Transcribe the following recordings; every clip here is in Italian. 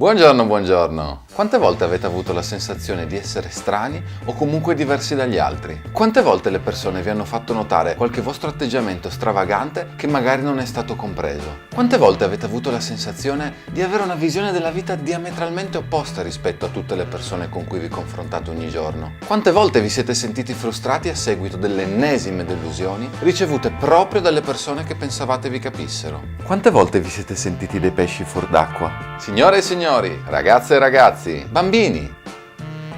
Buongiorno, buongiorno! Quante volte avete avuto la sensazione di essere strani o comunque diversi dagli altri? Quante volte le persone vi hanno fatto notare qualche vostro atteggiamento stravagante che magari non è stato compreso? Quante volte avete avuto la sensazione di avere una visione della vita diametralmente opposta rispetto a tutte le persone con cui vi confrontate ogni giorno? Quante volte vi siete sentiti frustrati a seguito delle ennesime delusioni ricevute proprio dalle persone che pensavate vi capissero? Quante volte vi siete sentiti dei pesci fuor d'acqua? Signore e signori, ragazze e ragazzi, bambini,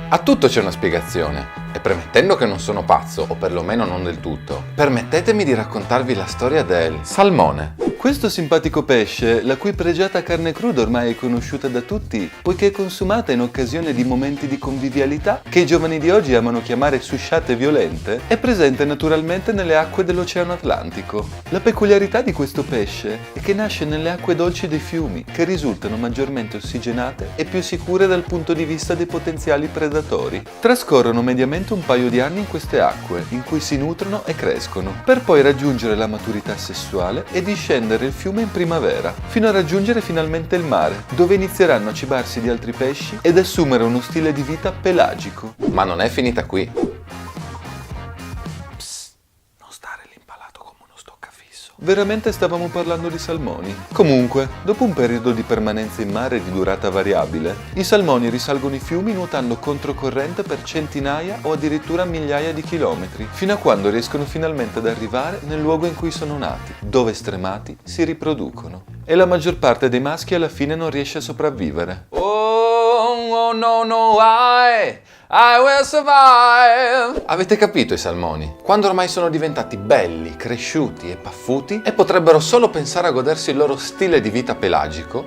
a tutto c'è una spiegazione. E premettendo che non sono pazzo, o perlomeno non del tutto, permettetemi di raccontarvi la storia del salmone. Questo simpatico pesce, la cui pregiata carne cruda ormai è conosciuta da tutti, poiché è consumata in occasione di momenti di convivialità che i giovani di oggi amano chiamare susciate violente, è presente naturalmente nelle acque dell'Oceano Atlantico. La peculiarità di questo pesce è che nasce nelle acque dolci dei fiumi, che risultano maggiormente ossigenate e più sicure dal punto di vista dei potenziali predatori. Trascorrono mediamente un paio di anni in queste acque, in cui si nutrono e crescono, per poi raggiungere la maturità sessuale e discendere il fiume in primavera, fino a raggiungere finalmente il mare, dove inizieranno a cibarsi di altri pesci ed assumere uno stile di vita pelagico. Ma non è finita qui. Veramente stavamo parlando di salmoni. Comunque, dopo un periodo di permanenza in mare di durata variabile, i salmoni risalgono i fiumi nuotando controcorrente per centinaia o addirittura migliaia di chilometri, fino a quando riescono finalmente ad arrivare nel luogo in cui sono nati, dove stremati si riproducono. E la maggior parte dei maschi alla fine non riesce a sopravvivere. Oh no no, I will survive! Avete capito i salmoni? Quando ormai sono diventati belli, cresciuti e paffuti e potrebbero solo pensare a godersi il loro stile di vita pelagico,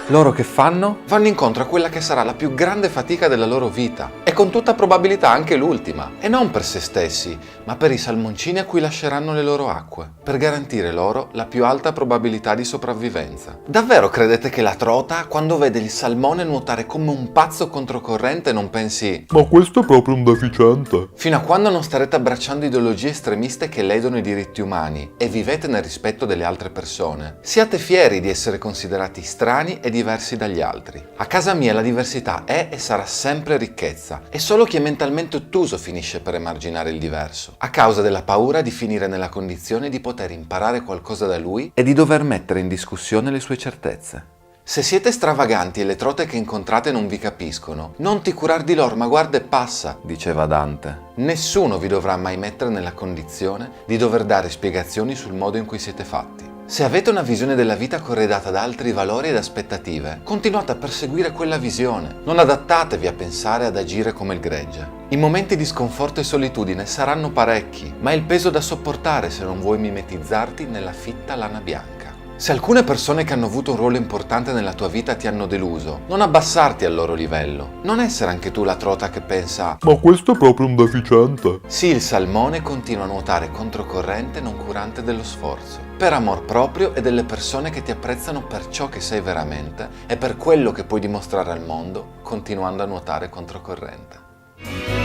loro che fanno? Vanno incontro a quella che sarà la più grande fatica della loro vita e con tutta probabilità anche l'ultima. E non per se stessi, ma per i salmoncini a cui lasceranno le loro acque, per garantire loro la più alta probabilità di sopravvivenza. Davvero credete che la trota, quando vede il salmone nuotare come un pazzo controcorrente, non pensi "Ma questo è proprio un deficiente"? Fino a quando non starete abbracciando ideologie estremiste che ledono i diritti umani e vivete nel rispetto delle altre persone. Siate fieri di essere considerati strani e diversi dagli altri. A casa mia la diversità è e sarà sempre ricchezza e solo chi è mentalmente ottuso finisce per emarginare il diverso, a causa della paura di finire nella condizione di poter imparare qualcosa da lui e di dover mettere in discussione le sue certezze. Se siete stravaganti e le trote che incontrate non vi capiscono, non ti curar di loro, ma guarda e passa, diceva Dante. Nessuno vi dovrà mai mettere nella condizione di dover dare spiegazioni sul modo in cui siete fatti. Se avete una visione della vita corredata da altri valori ed aspettative, continuate a perseguire quella visione. Non adattatevi a pensare e ad agire come il gregge. I momenti di sconforto e solitudine saranno parecchi, ma è il peso da sopportare se non vuoi mimetizzarti nella fitta lana bianca. Se alcune persone che hanno avuto un ruolo importante nella tua vita ti hanno deluso, non abbassarti al loro livello. Non essere anche tu la trota che pensa "Ma questo è proprio un deficiente". sì, il salmone continua a nuotare controcorrente non curante dello sforzo, per amor proprio e delle persone che ti apprezzano per ciò che sei veramente e per quello che puoi dimostrare al mondo continuando a nuotare controcorrente.